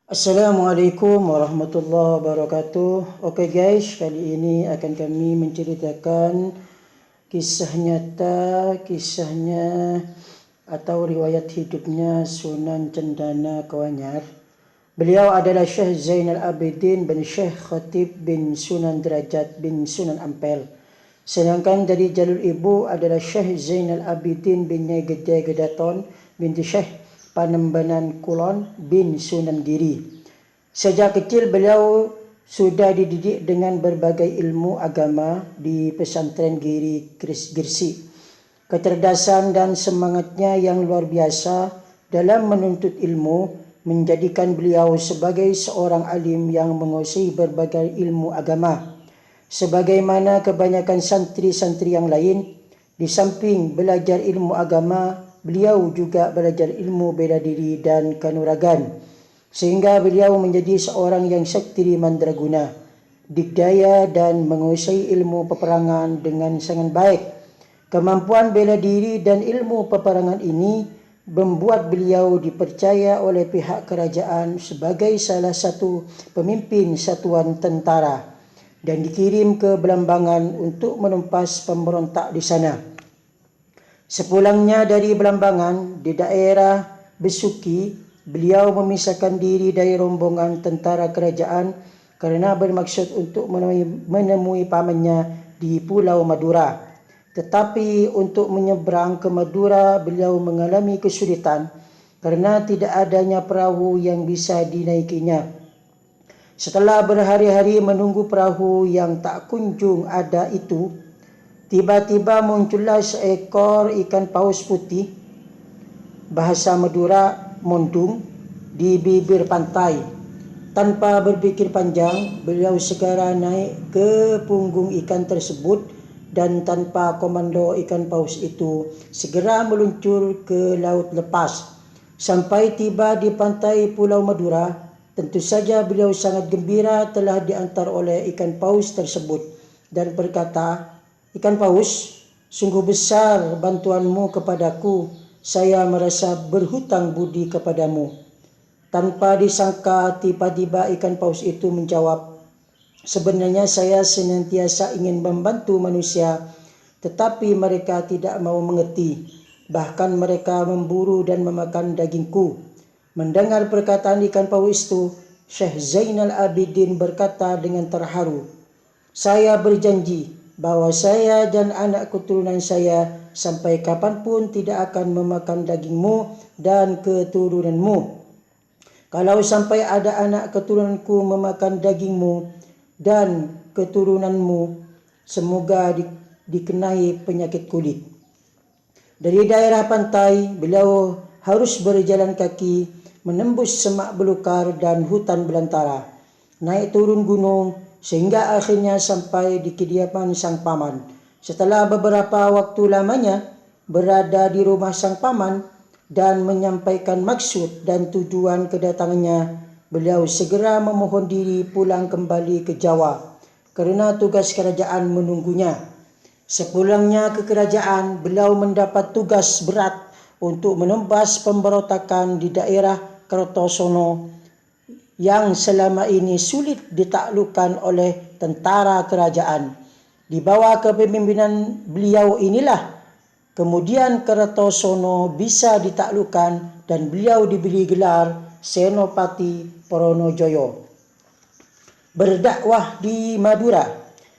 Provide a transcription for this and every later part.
Assalamualaikum warahmatullahi wabarakatuh. Oke guys, kali ini akan kami menceritakan kisahnya atau riwayat hidupnya Sunan Cendana Kawanyar. Beliau adalah Syekh Zainal Abidin bin Syekh Khatib bin Sunan Derajat bin Sunan Ampel. Sedangkan dari jalur ibu adalah Syekh Zainal Abidin bin Nyai Gede Gedaton binti Syekh Panembanan Kulon bin Sunan Giri. Sejak kecil beliau sudah dididik dengan berbagai ilmu agama di pesantren Giri Gresik. Kecerdasan dan semangatnya yang luar biasa dalam menuntut ilmu menjadikan beliau sebagai seorang alim yang menguasai berbagai ilmu agama. Sebagaimana kebanyakan santri-santri yang lain, di samping belajar ilmu agama, beliau juga belajar ilmu bela diri dan kanuragan, sehingga beliau menjadi seorang yang sakti mandraguna, dikdaya dan menguasai ilmu peperangan dengan sangat baik. Kemampuan bela diri dan ilmu peperangan ini membuat beliau dipercaya oleh pihak kerajaan sebagai salah satu pemimpin satuan tentara dan dikirim ke Belambangan untuk menumpas pemberontak di sana. Sepulangnya dari Belambangan di daerah Besuki, beliau memisahkan diri dari rombongan tentara kerajaan karena bermaksud untuk menemui pamannya di Pulau Madura. Tetapi untuk menyeberang ke Madura, beliau mengalami kesulitan karena tidak adanya perahu yang bisa dinaikinya. Setelah berhari-hari menunggu perahu yang tak kunjung ada itu, tiba-tiba muncullah seekor ikan paus putih, bahasa Madura mondung, di bibir pantai. Tanpa berpikir panjang, beliau segera naik ke punggung ikan tersebut dan tanpa komando ikan paus itu segera meluncur ke laut lepas. Sampai tiba di pantai Pulau Madura, tentu saja beliau sangat gembira telah diantar oleh ikan paus tersebut dan berkata, "Ikan paus, sungguh besar bantuanmu kepadaku. Saya merasa berhutang budi kepadamu." Tanpa disangka, tiba-tiba ikan paus itu menjawab, "Sebenarnya saya senantiasa ingin membantu manusia, tetapi mereka tidak mau mengerti. Bahkan mereka memburu dan memakan dagingku." Mendengar perkataan ikan paus itu, Syekh Zainal Abidin berkata dengan terharu, "Saya berjanji bahwa saya dan anak keturunan saya sampai kapanpun tidak akan memakan dagingmu dan keturunanmu. Kalau sampai ada anak keturunanku memakan dagingmu dan keturunanmu, semoga dikenai penyakit kulit." Dari daerah pantai, beliau harus berjalan kaki, menembus semak belukar dan hutan belantara, naik turun gunung, sehingga akhirnya sampai di kediaman sang paman. Setelah beberapa waktu lamanya berada di rumah sang paman dan menyampaikan maksud dan tujuan kedatangannya, beliau segera memohon diri pulang kembali ke Jawa karena tugas kerajaan menunggunya. Sepulangnya ke kerajaan, beliau mendapat tugas berat untuk menumpas pemberontakan di daerah Kertosono yang selama ini sulit ditaklukkan oleh tentara kerajaan. Di bawah kepemimpinan beliau inilah kemudian Kertosono bisa ditaklukkan dan beliau diberi gelar Senopati Pronojoyo. Berdakwah di Madura,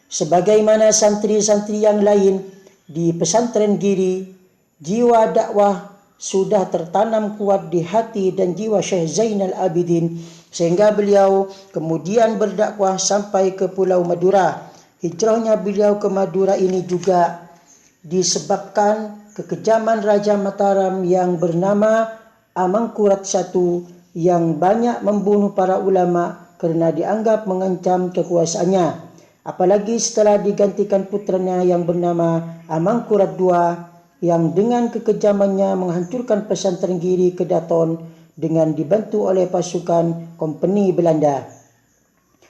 sebagaimana santri-santri yang lain di pesantren Giri, jiwa dakwah sudah tertanam kuat di hati dan jiwa Syekh Zainal Abidin, sehingga beliau kemudian berdakwah sampai ke Pulau Madura. Hijrahnya beliau ke Madura ini juga disebabkan kekejaman Raja Mataram yang bernama Amangkurat I yang banyak membunuh para ulama karena dianggap mengancam kekuasaannya. Apalagi setelah digantikan putranya yang bernama Amangkurat II yang dengan kekejamannya menghancurkan pesantren Giri Kedaton dengan dibantu oleh pasukan kompeni Belanda.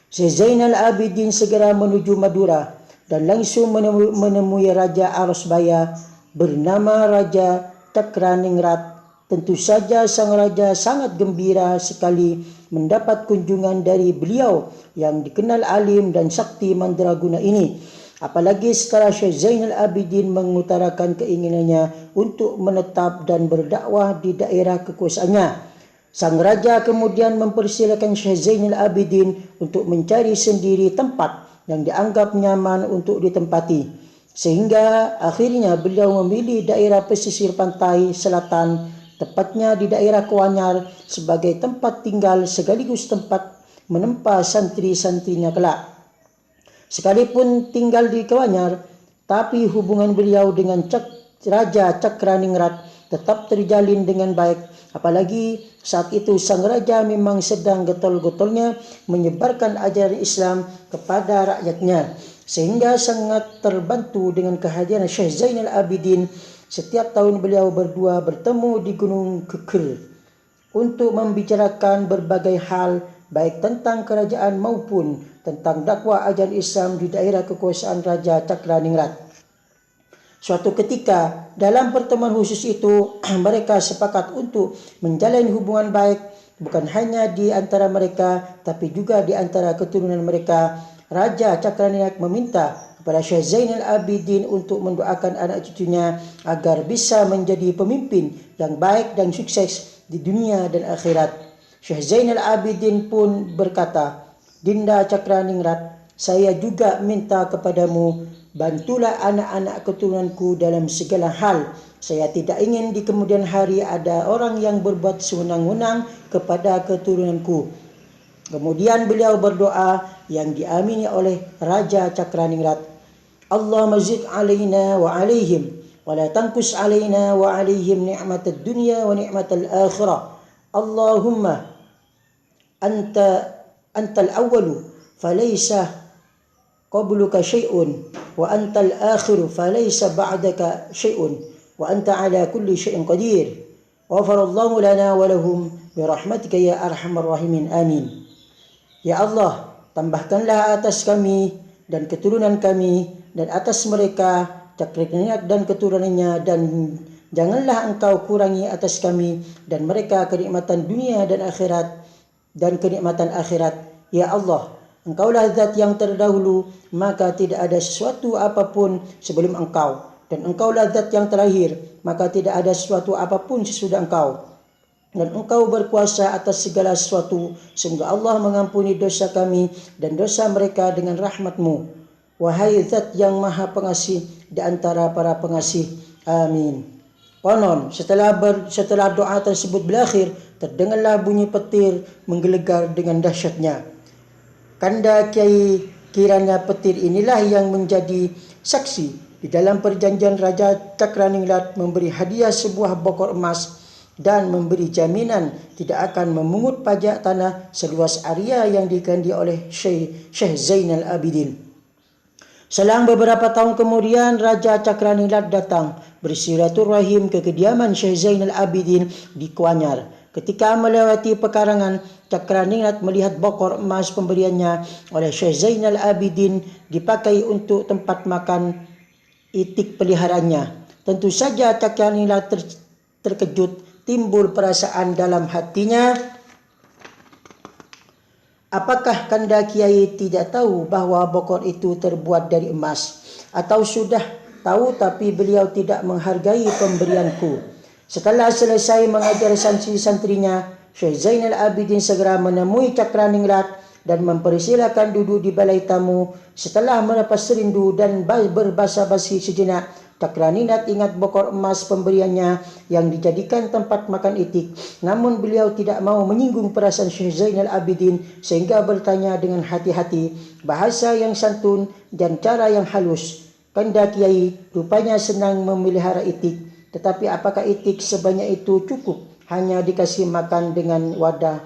Syekh Zainal Abidin segera menuju Madura dan langsung menemui Raja Arosbaya bernama Raja Takraningrat Tentu saja sang raja sangat gembira sekali mendapat kunjungan dari beliau yang dikenal alim dan sakti mandraguna ini. Apalagi setelah Syekh Zainal Abidin mengutarakan keinginannya untuk menetap dan berdakwah di daerah kekuasaannya. Sang raja kemudian mempersilakan Syekh Zainal Abidin untuk mencari sendiri tempat yang dianggap nyaman untuk ditempati. Sehingga akhirnya beliau memilih daerah pesisir pantai selatan, tepatnya di daerah Kuanyar sebagai tempat tinggal sekaligus tempat menempa santri-santrinya kelak. Sekalipun tinggal di Kuanyar, tapi hubungan beliau dengan Raja Cakraningrat tetap terjalin dengan baik. Apalagi saat itu sang raja memang sedang getol-getolnya menyebarkan ajaran Islam kepada rakyatnya, sehingga sangat terbantu dengan kehadiran Syekh Zainal Abidin. Setiap tahun beliau berdua bertemu di Gunung Keker untuk membicarakan berbagai hal baik tentang kerajaan maupun tentang dakwah ajaran Islam di daerah kekuasaan Raja Cakraningrat. Suatu ketika dalam pertemuan khusus itu mereka sepakat untuk menjalin hubungan baik bukan hanya di antara mereka tapi juga di antara keturunan mereka. Raja Cakraningrat meminta kepada Syekh Zainal Abidin untuk mendoakan anak cucunya agar bisa menjadi pemimpin yang baik dan sukses di dunia dan akhirat. Syekh Zainal Abidin pun berkata, "Dinda Cakraningrat, saya juga minta kepadamu, bantulah anak-anak keturunanku dalam segala hal. Saya tidak ingin di kemudian hari ada orang yang berbuat sewenang-wenang kepada keturunanku." Kemudian beliau berdoa yang diamini oleh Raja Cakraningrat. "Allahumma zid alaina wa alaihim wa la tanqus alaina wa alaihim ni'matad dunya wa ni'matal akhirah. Allahumma antal awwalu falaysa qabluka syai'un wa antal akhiru falaysa ba'daka syai'un wa anta ala kulli syai'in qadir. Ghafarallahu lana wa lahum birahmatika ya arhamar rahimin. Amin." Ya Allah, tambahkanlah atas kami dan keturunan kami dan atas mereka Cakraningrat dan keturunannya, dan janganlah engkau kurangi atas kami dan mereka kenikmatan dunia dan akhirat dan kenikmatan akhirat. Ya Allah, engkaulah zat yang terdahulu, maka tidak ada sesuatu apapun sebelum engkau, dan engkaulah zat yang terakhir, maka tidak ada sesuatu apapun sesudah engkau, dan engkau berkuasa atas segala sesuatu. Semoga Allah mengampuni dosa kami dan dosa mereka dengan rahmat-Mu. Wahai zat yang maha pengasih di antara para pengasih. Amin. Konon setelah doa tersebut berakhir, terdengarlah bunyi petir menggelegar dengan dahsyatnya. Kanda Kiai, kiranya petir inilah yang menjadi saksi di dalam perjanjian Raja Cakraningrat memberi hadiah sebuah bokor emas dan memberi jaminan tidak akan memungut pajak tanah seluas area yang dikehendaki oleh Syekh Zainal Abidin. Selang beberapa tahun kemudian, Raja Cakraningrat datang bersilaturahim ke kediaman Syekh Zainal Abidin di Kuanyar. Ketika melewati pekarangan, Cakraningrat melihat bokor emas pemberiannya oleh Syekh Zainal Abidin dipakai untuk tempat makan itik peliharaannya. Tentu saja Cakraningrat terkejut. Timbul perasaan dalam hatinya, apakah Kanda Kiai tidak tahu bahwa bokor itu terbuat dari emas? Atau sudah tahu tapi beliau tidak menghargai pemberianku? Setelah selesai mengajar santri-santrinya, Syekh Zainal Abidin segera menemui Cakraningrat dan mempersilakan duduk di balai tamu. Setelah melepas rindu dan berbasa-basi sejenak, Cakraningrat ingat bokor emas pemberiannya yang dijadikan tempat makan itik. Namun beliau tidak mau menyinggung perasaan Syekh Zainal Abidin sehingga bertanya dengan hati-hati, bahasa yang santun dan cara yang halus. Kanda Kiai rupanya senang memelihara itik, tetapi apakah itik sebanyak itu cukup hanya dikasih makan dengan wadah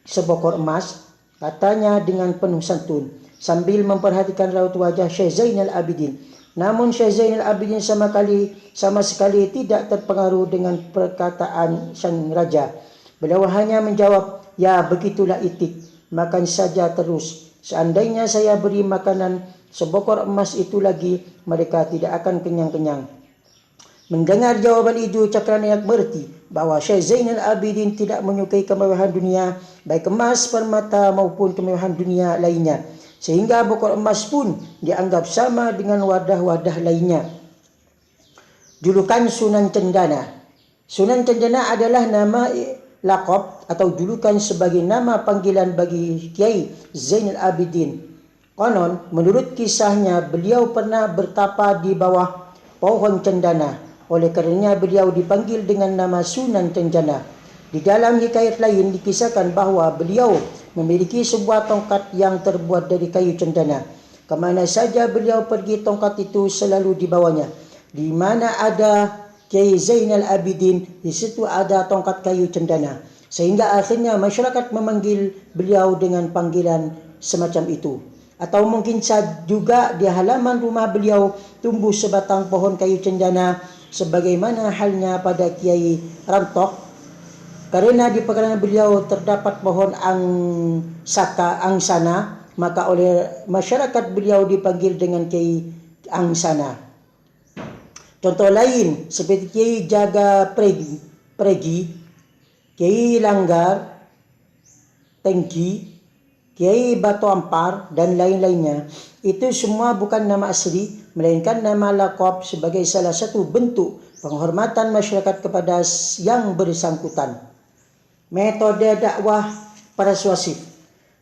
sebokor emas? Katanya dengan penuh santun sambil memperhatikan raut wajah Syekh Zainal Abidin. Namun Syekh Zainal Abidin sama sekali tidak terpengaruh dengan perkataan sang raja. Beliau hanya menjawab, "Ya, begitulah itik, makan saja terus. Seandainya saya beri makanan sebokor emas itu lagi, mereka tidak akan kenyang-kenyang." Mendengar jawaban itu, Cakranayak berhenti bahawa Syekh Zainal Abidin tidak menyukai kemewahan dunia, baik emas, permata maupun kemewahan dunia lainnya, sehingga bokor emas pun dianggap sama dengan wadah-wadah lainnya. Julukan Sunan Cendana. Sunan Cendana adalah nama laqab atau julukan sebagai nama panggilan bagi Kiai Zainal Abidin. Konon, menurut kisahnya, beliau pernah bertapa di bawah pohon cendana. Oleh karenanya beliau dipanggil dengan nama Sunan Cendana. Di dalam hikayat lain dikisahkan bahawa beliau memiliki sebuah tongkat yang terbuat dari kayu cendana. Kemana saja beliau pergi, tongkat itu selalu dibawanya. Di mana ada Kiai Zainal Abidin, di situ ada tongkat kayu cendana. Sehingga akhirnya masyarakat memanggil beliau dengan panggilan semacam itu. Atau mungkin juga di halaman rumah beliau tumbuh sebatang pohon kayu cendana, sebagaimana halnya pada Kiai Rantok. Karena di pekarangan beliau terdapat pohon angsana, maka oleh masyarakat beliau dipanggil dengan Kiai Angsana. Contoh lain seperti Kiai Jaga Pregi, Kiai Langgar Tengki, Kiai Batu Ampar dan lain-lainnya, itu semua bukan nama asli, melainkan nama laqab sebagai salah satu bentuk penghormatan masyarakat kepada yang bersangkutan. Metode dakwah persuasif.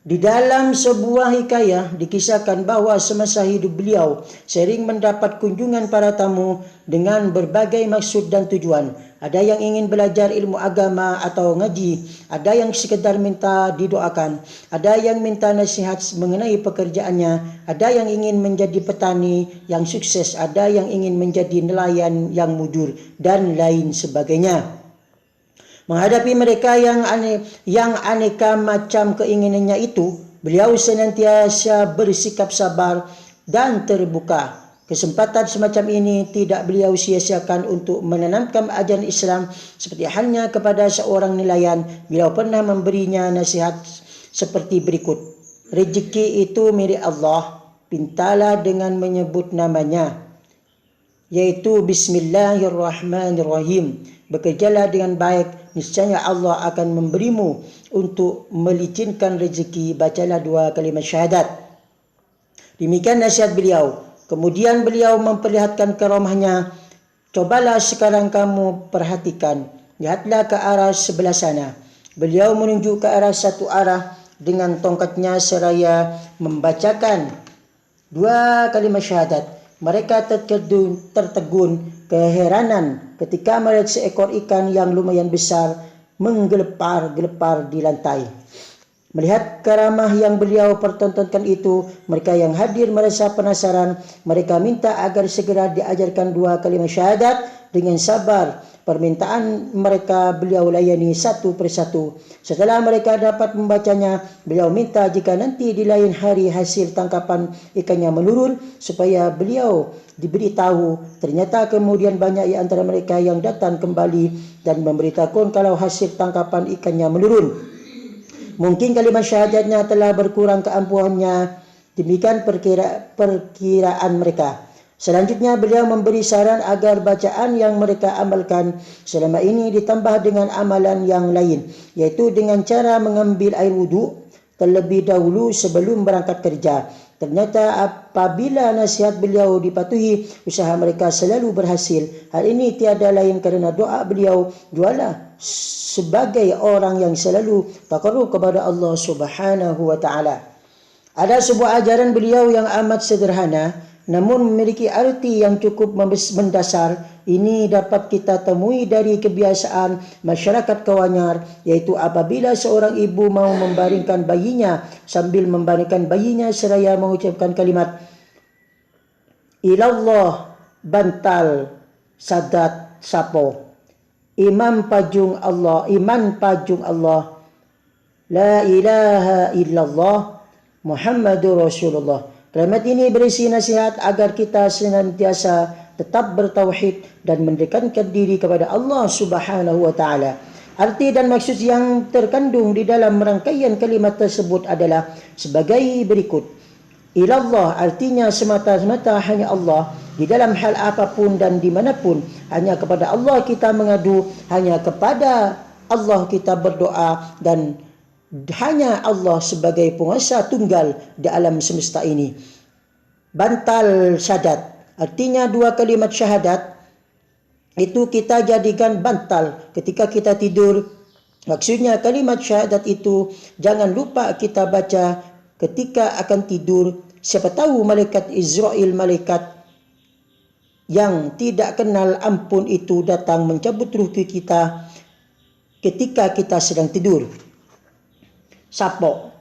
Di dalam sebuah hikayah dikisahkan bahawa semasa hidup beliau sering mendapat kunjungan para tamu dengan berbagai maksud dan tujuan. Ada yang ingin belajar ilmu agama atau ngaji, ada yang sekedar minta didoakan, ada yang minta nasihat mengenai pekerjaannya, ada yang ingin menjadi petani yang sukses, ada yang ingin menjadi nelayan yang mujur, dan lain sebagainya. Menghadapi mereka yang aneka macam keinginannya itu, beliau senantiasa bersikap sabar dan terbuka. Kesempatan semacam ini tidak beliau sia-siakan untuk menanamkan ajaran Islam, seperti halnya kepada seorang nelayan. Beliau pernah memberinya nasihat seperti berikut. Rezeki itu milik Allah, pintalah dengan menyebut namanya, yaitu Bismillahirrahmanirrahim. Bekerjalah dengan baik, niscaya Allah akan memberimu. Untuk melicinkan rezeki, bacalah 2 kalimat syahadat. Demikian nasihat beliau. Kemudian beliau memperlihatkan karamahnya. Cobalah sekarang kamu perhatikan, lihatlah ke arah sebelah sana. Beliau menunjuk ke arah satu arah dengan tongkatnya seraya membacakan 2 kalimat syahadat. Mereka tertegun keheranan ketika melihat seekor ikan yang lumayan besar menggelepar-gelepar di lantai. Melihat karamah yang beliau pertontonkan itu, mereka yang hadir merasa penasaran. Mereka minta agar segera diajarkan 2 kalimat syahadat. Dengan sabar permintaan mereka beliau layani satu persatu. Setelah mereka dapat membacanya, beliau minta jika nanti di lain hari hasil tangkapan ikannya menurun, supaya beliau diberitahu. Ternyata kemudian banyak di antara mereka yang datang kembali dan memberitahukan kalau hasil tangkapan ikannya menurun. Mungkin kalimat syahadatnya telah berkurang keampuhannya. Demikian perkiraan mereka. Selanjutnya beliau memberi saran agar bacaan yang mereka amalkan selama ini ditambah dengan amalan yang lain, yaitu dengan cara mengambil air wudhu terlebih dahulu sebelum berangkat kerja. Ternyata apabila nasihat beliau dipatuhi, usaha mereka selalu berhasil. Hal ini tiada lain kerana doa beliau jualah sebagai orang yang selalu taqarrub kepada Allah Subhanahu wa taala. Ada sebuah ajaran beliau yang amat sederhana namun memiliki arti yang cukup mendasar. Ini dapat kita temui dari kebiasaan masyarakat Kawanyar, yaitu apabila seorang ibu mau membaringkan bayinya, sambil membaringkan bayinya seraya mengucapkan kalimat ilallah bantal sadat sapo iman pajung Allah la ilaha illallah Muhammadur Rasulullah. Kalimat ini berisi nasihat agar kita senantiasa tetap bertauhid dan mendekatkan diri kepada Allah Subhanahu wa taala. Arti dan maksud yang terkandung di dalam rangkaian kalimat tersebut adalah sebagai berikut. Ilallah artinya semata-mata hanya Allah. di dalam hal apapun dan dimanapun. Hanya kepada Allah kita mengadu, hanya kepada Allah kita berdoa, dan hanya Allah sebagai penguasa tunggal di alam semesta ini. Bantal syahadat, artinya dua kalimat syahadat itu kita jadikan bantal ketika kita tidur. Maksudnya kalimat syahadat itu jangan lupa kita baca ketika akan tidur. Siapa tahu malaikat Israel, malaikat yang tidak kenal ampun itu datang mencabut ruh kita ketika kita sedang tidur. Sapok,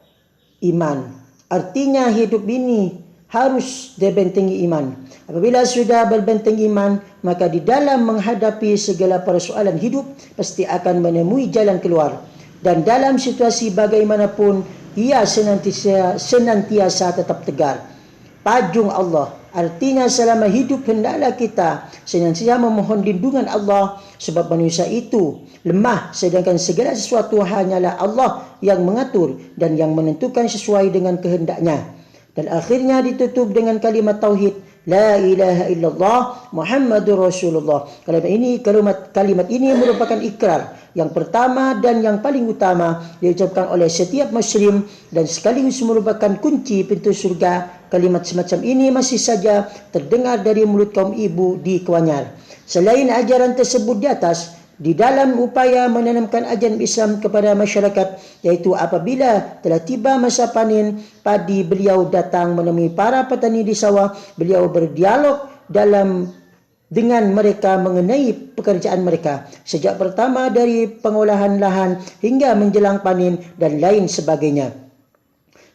iman. Artinya hidup ini harus dibentengi iman. Apabila sudah berbentengi iman, maka di dalam menghadapi segala persoalan hidup pasti akan menemui jalan keluar. Dan dalam situasi bagaimanapun, ia senantiasa tetap tegar. Pajung Allah, artinya selama hidup hendaklah kita senantiasa memohon lindungan Allah, sebab manusia itu lemah, sedangkan segala sesuatu hanyalah Allah yang mengatur dan yang menentukan sesuai dengan kehendaknya. Dan akhirnya ditutup dengan kalimat tauhid, la ilaha illallah Muhammadur Rasulullah. Kalimat ini merupakan ikrar yang pertama dan yang paling utama diucapkan oleh setiap muslim dan sekaligus merupakan kunci pintu surga. Kalimat semacam ini masih saja terdengar dari mulut kaum ibu di Kenyar. Selain ajaran tersebut di atas, di dalam upaya menanamkan ajaran Islam kepada masyarakat, yaitu apabila telah tiba masa panen padi, beliau datang menemui para petani di sawah. Beliau berdialog dengan mereka mengenai pekerjaan mereka, sejak pertama dari pengolahan lahan hingga menjelang panen dan lain sebagainya.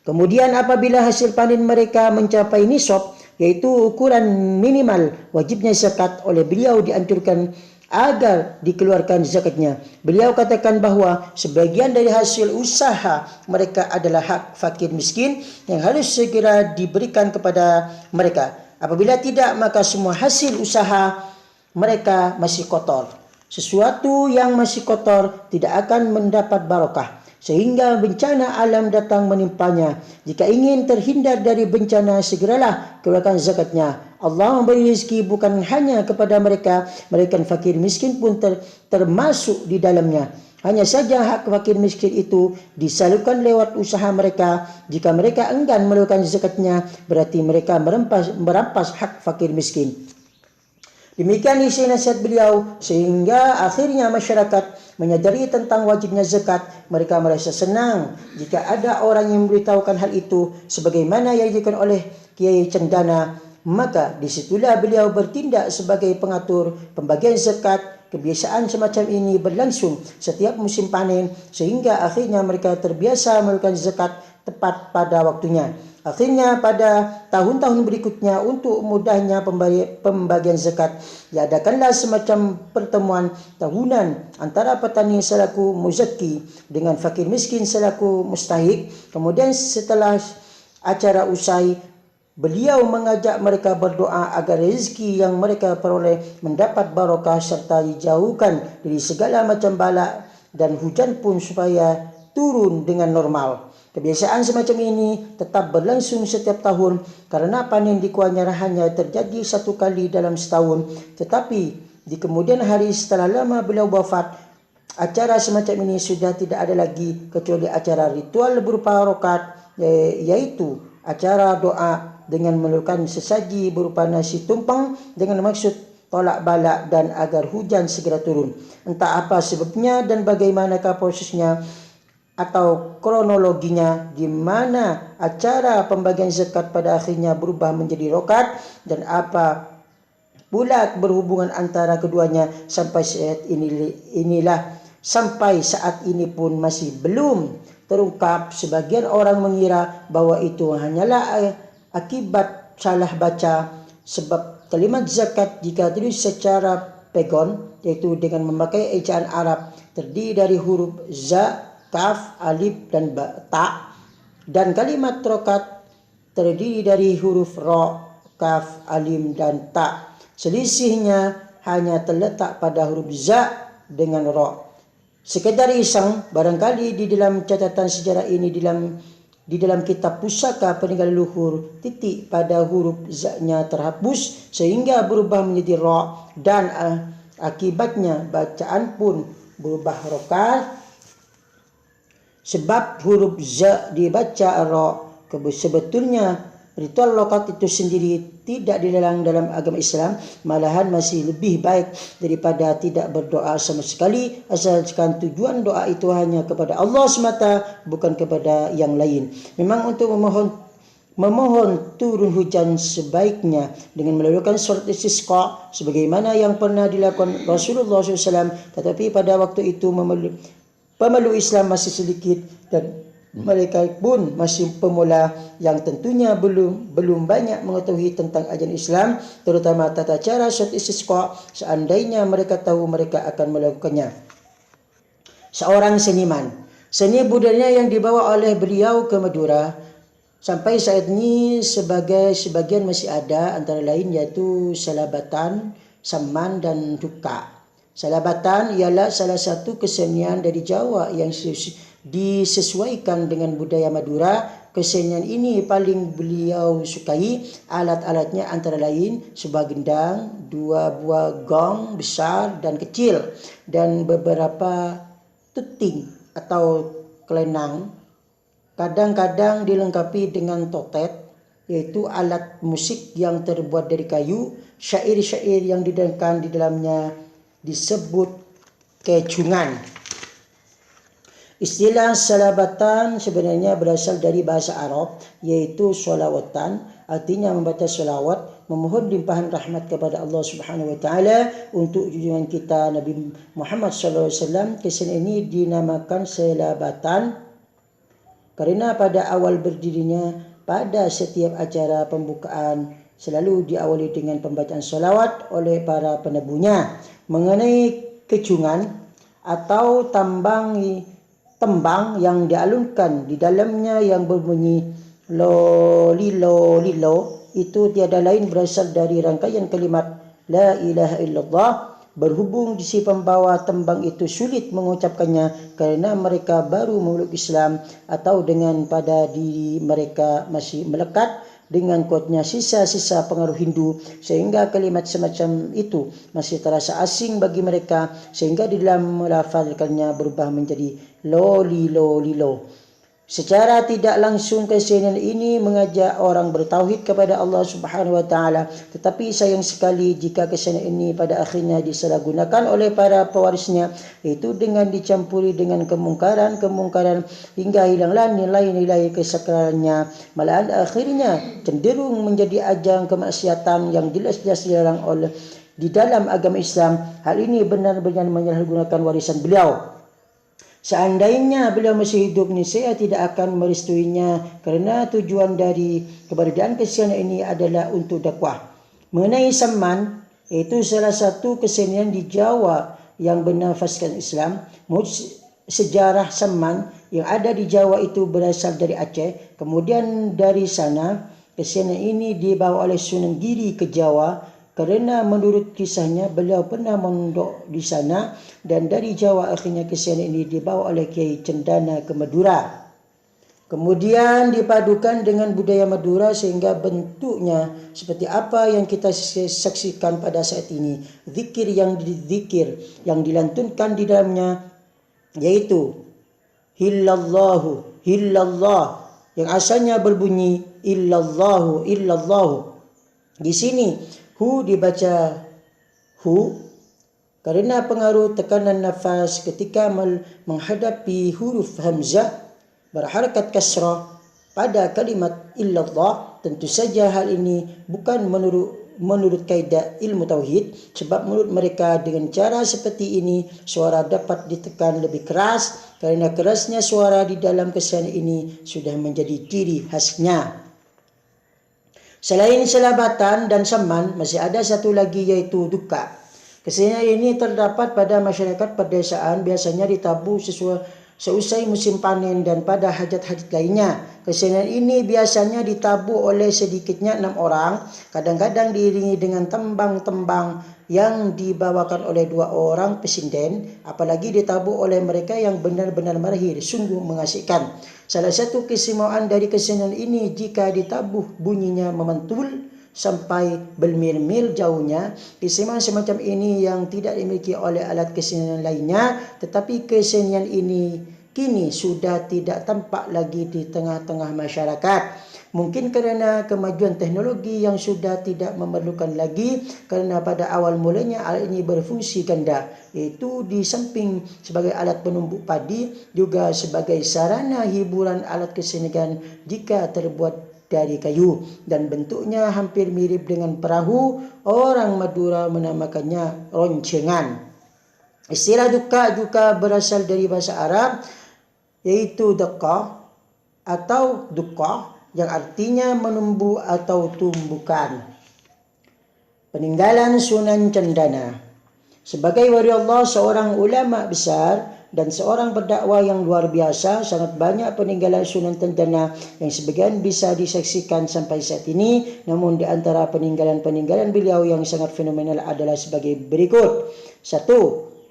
Kemudian apabila hasil panen mereka mencapai nisab, yaitu ukuran minimal wajibnya zakat, oleh beliau dianjurkan agar dikeluarkan zakatnya. Beliau katakan bahawa sebagian dari hasil usaha mereka adalah hak fakir miskin yang harus segera diberikan kepada mereka. Apabila tidak, maka semua hasil usaha mereka masih kotor. Sesuatu yang masih kotor tidak akan mendapat barokah, sehingga bencana alam datang menimpanya. Jika ingin terhindar dari bencana, segeralah keluarkan zakatnya. Allah memberi rezeki bukan hanya kepada mereka fakir miskin pun termasuk di dalamnya. Hanya saja hak fakir miskin itu disalurkan lewat usaha mereka. Jika mereka enggan melakukan zakatnya, berarti mereka merampas hak fakir miskin. Demikian isi nasihat beliau, sehingga akhirnya masyarakat menyadari tentang wajibnya zakat. Mereka merasa senang jika ada orang yang memberitahukan hal itu, sebagaimana yang dilakukan oleh Kiai Cendana. Maka disitulah beliau bertindak sebagai pengatur pembagian zakat. Kebiasaan semacam ini berlangsung setiap musim panen, sehingga akhirnya mereka terbiasa melakukan zakat tepat pada waktunya. Akhirnya pada tahun-tahun berikutnya, untuk mudahnya pembagian zakat, diadakanlah semacam pertemuan tahunan antara petani selaku muzaki dengan fakir miskin selaku mustahik. Kemudian setelah acara usai, beliau mengajak mereka berdoa agar rezeki yang mereka peroleh mendapat barokah serta dijauhkan dari segala macam bala, dan hujan pun supaya turun dengan normal. Kebiasaan semacam ini tetap berlangsung setiap tahun, karena panen di Kenyar hanya terjadi satu kali dalam setahun. Tetapi di kemudian hari setelah lama beliau wafat, acara semacam ini sudah tidak ada lagi kecuali acara ritual berupa rokat, yaitu acara doa dengan melakukan sesaji berupa nasi tumpeng dengan maksud tolak balak dan agar hujan segera turun. Entah apa sebabnya dan bagaimanakah prosesnya atau kronologinya, di mana acara pembagian zakat pada akhirnya berubah menjadi rokat, dan apa pula berhubungan antara keduanya sampai saat ini pun masih belum terungkap. Sebagian orang mengira bahwa itu hanyalah akibat salah baca, sebab kalimat zakat jika ditulis secara pegon, yaitu dengan memakai ejaan Arab, terdiri dari huruf za, kaf, alif dan ta, dan kalimat rokat terdiri dari huruf ro, kaf, alim dan ta. Selisihnya hanya terletak pada huruf za dengan ro. Sekedar iseng, barangkali di dalam catatan sejarah ini di dalam kitab pusaka peninggalan leluhur, titik pada huruf za-nya terhapus sehingga berubah menjadi ra, dan akibatnya bacaan pun berubah rokal. Sebab huruf za dibaca ra, sebetulnya ritual lokat itu sendiri tidak dilarang dalam agama Islam, malahan masih lebih baik daripada tidak berdoa sama sekali, asalkan tujuan doa itu hanya kepada Allah semata, bukan kepada yang lain. Memang untuk memohon turun hujan sebaiknya dengan melakukan salat istisqa sebagaimana yang pernah dilakukan Rasulullah SAW, tetapi pada waktu itu pemeluk Islam masih sedikit dan mereka pun masih pemula yang tentunya belum banyak mengetahui tentang ajaran Islam, terutama tata cara salat istisqa. Seandainya mereka tahu, mereka akan melakukannya. Seorang seniman, seni budaya yang dibawa oleh beliau ke Madura sampai saat ini sebagian masih ada, antara lain yaitu salabatan, saman, dan duka. Salabatan ialah salah satu kesenian dari Jawa yang disesuaikan dengan budaya Madura. Kesenian ini paling beliau sukai. Alat-alatnya antara lain sebuah gendang, 2 buah gong besar dan kecil, dan beberapa tuting atau kelenang. Kadang-kadang dilengkapi dengan totet, yaitu alat musik yang terbuat dari kayu. Syair-syair yang didengarkan di dalamnya disebut kecungan. Istilah salabatan sebenarnya berasal dari bahasa Arab, yaitu sholawatan, artinya membaca sholawat, memohon limpahan rahmat kepada Allah Subhanahu wa taala untuk junjungan kita Nabi Muhammad sallallahu alaihi wasallam. Kesenian ini dinamakan salabatan karena pada awal berdirinya, pada setiap acara pembukaan selalu diawali dengan pembacaan sholawat oleh para penebunya. Mengenai kecungan atau tembang yang dialunkan di dalamnya yang berbunyi lo lilo lilo, itu tiada lain berasal dari rangkaian kalimat la ilaha illallah. Berhubung si pembawa tembang itu sulit mengucapkannya kerana mereka baru memeluk Islam, atau dengan pada diri mereka masih melekat dengan kuatnya sisa-sisa pengaruh Hindu, sehingga kalimat semacam itu masih terasa asing bagi mereka, sehingga di dalam melafalkannya berubah menjadi lo lilo lilo. Secara tidak langsung kesenian ini mengajak orang bertauhid kepada Allah Subhanahu wa taala, tetapi sayang sekali jika kesenian ini pada akhirnya disalahgunakan oleh para pewarisnya, yaitu dengan dicampuri dengan kemungkaran hingga hilanglah nilai-nilai kesakralannya, malahan akhirnya cenderung menjadi ajang kemaksiatan yang jelas-jelas dilarang oleh di dalam agama Islam. Hal ini benar-benar menyalahgunakan warisan beliau. Seandainya beliau masih hidup, saya tidak akan merestuinya kerana tujuan dari keberadaan kesenian ini adalah untuk dakwah. Mengenai saman, itu salah satu kesenian di Jawa yang bernafaskan Islam. Sejarah saman yang ada di Jawa itu berasal dari Aceh. Kemudian dari sana kesenian ini dibawa oleh Sunan Giri ke Jawa, kerana menurut kisahnya beliau pernah mondok di sana, dan dari Jawa akhirnya kesenian ini dibawa oleh Kiai Cendana ke Madura. Kemudian dipadukan dengan budaya Madura sehingga bentuknya seperti apa yang kita saksikan pada saat ini. Zikir yang dilantunkan di dalamnya yaitu hillallahu hillallah, yang asalnya berbunyi illallahu illallahu. Di sini hu dibaca hu karena pengaruh tekanan nafas ketika menghadapi huruf hamzah berharakat kasrah pada kalimat illallah. Tentu saja hal ini bukan menurut kaidah ilmu tauhid, sebab menurut mereka dengan cara seperti ini suara dapat ditekan lebih keras, kerana kerasnya suara di dalam kesenian ini sudah menjadi ciri khasnya. Selain salabatan dan saman, masih ada satu lagi yaitu duka. Kesenian ini terdapat pada masyarakat pedesaan, biasanya ditabuh seusai musim panen dan pada hajat-hajat lainnya. Kesenian ini biasanya ditabuh oleh sedikitnya 6 orang, kadang-kadang diiringi dengan tembang-tembang yang dibawakan oleh 2 orang pesinden, apalagi ditabuh oleh mereka yang benar-benar mahir, sungguh mengasihkan. Salah satu keistimewaan dari kesenian ini, jika ditabuh bunyinya memantul sampai bermil-mil jauhnya. Keistimewaan semacam ini yang tidak dimiliki oleh alat kesenian lainnya, tetapi kesenian ini kini sudah tidak tampak lagi di tengah-tengah masyarakat. Mungkin kerana kemajuan teknologi yang sudah tidak memerlukan lagi, kerana pada awal mulanya alat ini berfungsi ganda, iaitu di samping sebagai alat penumbuk padi, juga sebagai sarana hiburan. Alat kesenian jika terbuat dari kayu dan bentuknya hampir mirip dengan perahu, orang Madura menamakannya roncengan. Istilah duka juga berasal dari bahasa Arab, yaitu daqah atau duqah, yang artinya menumbuh atau tumbukan. Peninggalan Sunan Cendana. Sebagai wali Allah, seorang ulama besar dan seorang berdakwah yang luar biasa, sangat banyak peninggalan Sunan Cendana yang sebagian bisa disaksikan sampai saat ini. Namun di antara peninggalan-peninggalan beliau yang sangat fenomenal adalah sebagai berikut. 1.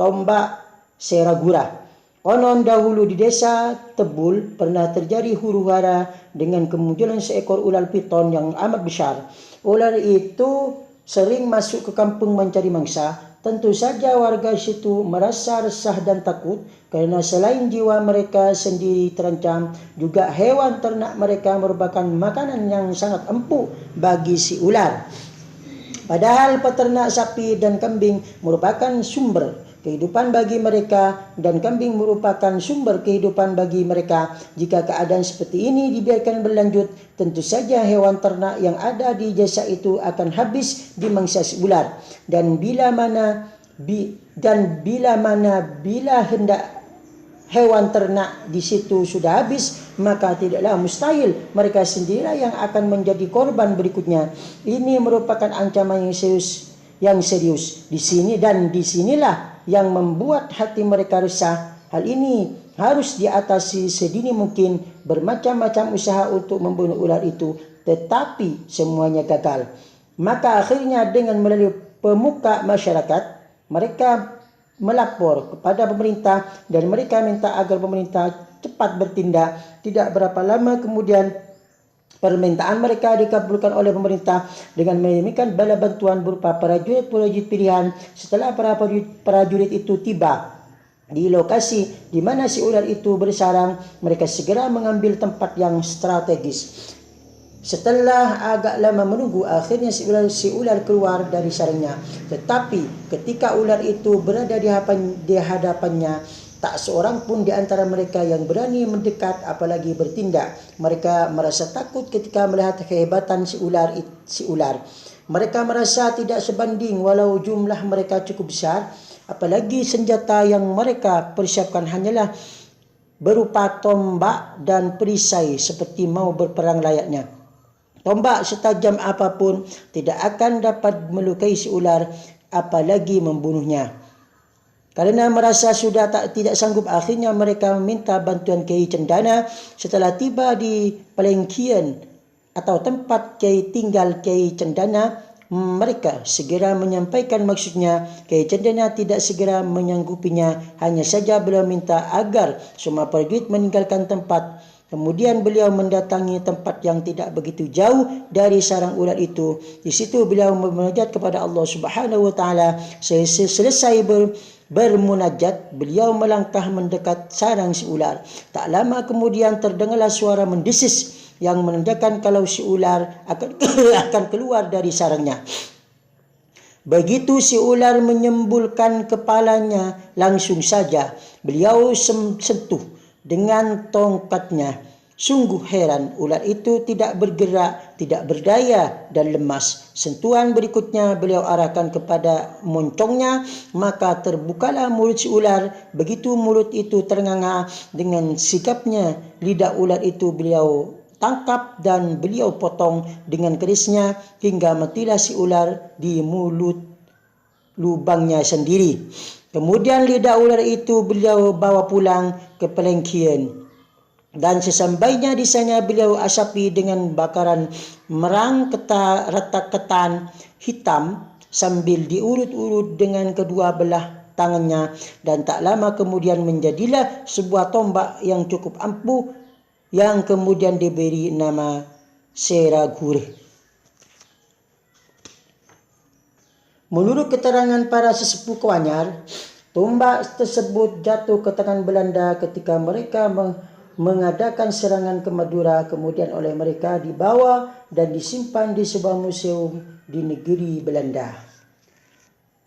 Tombak Seragura. Konon dahulu di desa Tebul pernah terjadi huru-hara dengan kemunculan seekor ular piton yang amat besar. Ular itu sering masuk ke kampung mencari mangsa. Tentu saja warga situ merasa resah dan takut karena selain jiwa mereka sendiri terancam, juga hewan ternak mereka merupakan makanan yang sangat empuk bagi si ular. Padahal peternak sapi dan kambing merupakan sumber kehidupan bagi mereka, dan kambing merupakan sumber kehidupan bagi mereka. Jika keadaan seperti ini dibiarkan berlanjut, tentu saja hewan ternak yang ada di desa itu akan habis dimangsa si ular. Dan bila hendak hewan ternak di situ sudah habis, maka tidaklah mustahil mereka sendiri yang akan menjadi korban berikutnya. Ini merupakan ancaman yang serius di sini, dan disinilah yang membuat hati mereka resah. Hal ini harus diatasi sedini mungkin. Bermacam-macam usaha untuk membunuh ular itu, tetapi semuanya gagal. Maka akhirnya dengan melalui pemuka masyarakat, mereka melapor kepada pemerintah dan mereka minta agar pemerintah cepat bertindak. Tidak berapa lama kemudian permintaan mereka dikabulkan oleh pemerintah dengan mengirimkan bala bantuan berupa prajurit-prajurit pilihan. Setelah para prajurit itu tiba di lokasi di mana si ular itu bersarang, mereka segera mengambil tempat yang strategis. Setelah agak lama menunggu, akhirnya si ular keluar dari sarangnya. Tetapi ketika ular itu berada di hadapannya, tak seorang pun di antara mereka yang berani mendekat apalagi bertindak. Mereka merasa takut ketika melihat kehebatan si ular. Mereka merasa tidak sebanding walau jumlah mereka cukup besar, apalagi senjata yang mereka persiapkan hanyalah berupa tombak dan perisai seperti mau berperang layaknya. Tombak setajam apapun tidak akan dapat melukai si ular, apalagi membunuhnya. Karena merasa sudah tidak sanggup, akhirnya mereka meminta bantuan Kiai Cendana. Setelah tiba di Palengkian atau tempat Kiai tinggal Kiai Cendana, mereka segera menyampaikan maksudnya. Kiai Cendana tidak segera menyanggupinya, hanya saja beliau minta agar semua prajurit meninggalkan tempat. Kemudian beliau mendatangi tempat yang tidak begitu jauh dari sarang ular itu. Di situ beliau bermunajat kepada Allah Subhanahu wa taala. Selesai bermunajat, beliau melangkah mendekat sarang si ular. Tak lama kemudian terdengarlah suara mendesis yang menandakan kalau si ular akan keluar dari sarangnya. Begitu si ular menyembulkan kepalanya, langsung saja beliau sentuh dengan tongkatnya. Sungguh heran, ular itu tidak bergerak, tidak berdaya dan lemas. Sentuhan berikutnya beliau arahkan kepada moncongnya, maka terbukalah mulut si ular. Begitu mulut itu ternganga, dengan sigapnya lidah ular itu beliau tangkap dan beliau potong dengan kerisnya hingga matilah si ular di mulut lubangnya sendiri. Kemudian lidah ular itu beliau bawa pulang ke Palengkian. Dan sesampainya di sana beliau asapi dengan bakaran merang retak ketan hitam sambil diurut-urut dengan kedua belah tangannya, dan tak lama kemudian menjadilah sebuah tombak yang cukup ampuh yang kemudian diberi nama Seragur. Menurut keterangan para sesepuh Kuanyar, tombak tersebut jatuh ke tangan Belanda ketika mereka mengadakan serangan ke Madura, kemudian oleh mereka dibawa dan disimpan di sebuah museum di negeri Belanda.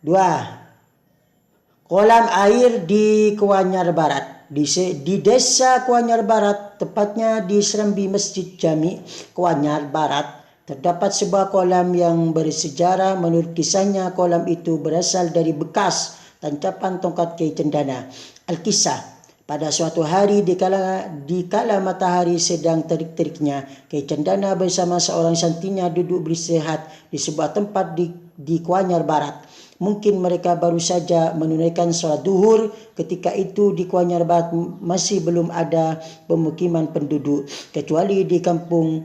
2. Kolam air di Kuanyar Barat. Di desa Kuanyar Barat, tepatnya di Serambi Masjid Jami Kuanyar Barat, terdapat sebuah kolam yang bersejarah. Menurut kisahnya, kolam itu berasal dari bekas tancapan tongkat Kiai Cendana. Al-Kisah, pada suatu hari dikala matahari sedang terik-teriknya, Kiai Cendana bersama seorang santrinya duduk beristirahat di sebuah tempat di Kuanyar Barat. Mungkin mereka baru saja menunaikan sholat duhur. Ketika itu di Kuanyar Barat masih belum ada pemukiman penduduk, kecuali di kampung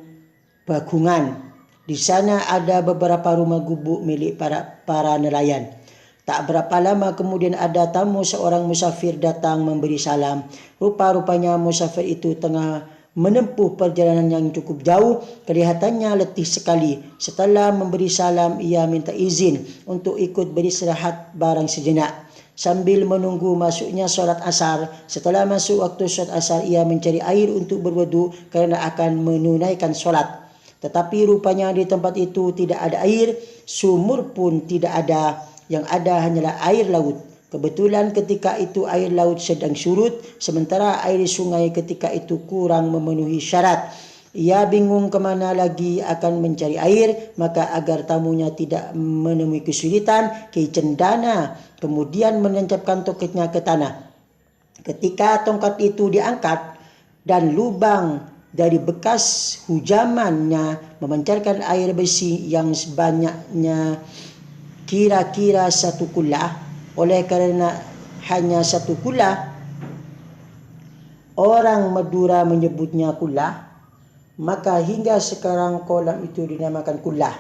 Bakungan. Di sana ada beberapa rumah gubuk milik para nelayan. Tak berapa lama kemudian ada tamu seorang musafir datang memberi salam. Rupa-rupanya musafir itu tengah menempuh perjalanan yang cukup jauh. Kelihatannya letih sekali. Setelah memberi salam, ia minta izin untuk ikut beristirahat barang sejenak sambil menunggu masuknya sholat asar. Setelah masuk waktu sholat asar, ia mencari air untuk berwudu karena akan menunaikan sholat. Tetapi rupanya di tempat itu tidak ada air, sumur pun tidak ada. Yang ada hanyalah air laut. Kebetulan ketika itu air laut sedang surut, sementara air sungai ketika itu kurang memenuhi syarat. Ia bingung kemana lagi akan mencari air, maka agar tamunya tidak menemui kesulitan, Kiai Cendana kemudian menancapkan tongkatnya ke tanah. Ketika tongkat itu diangkat dan lubang dari bekas hujamannya memancarkan air besi yang sebanyaknya kira-kira 1 kula. Oleh karena hanya 1 kula, orang Madura menyebutnya kula, maka hingga sekarang kolam itu dinamakan kula.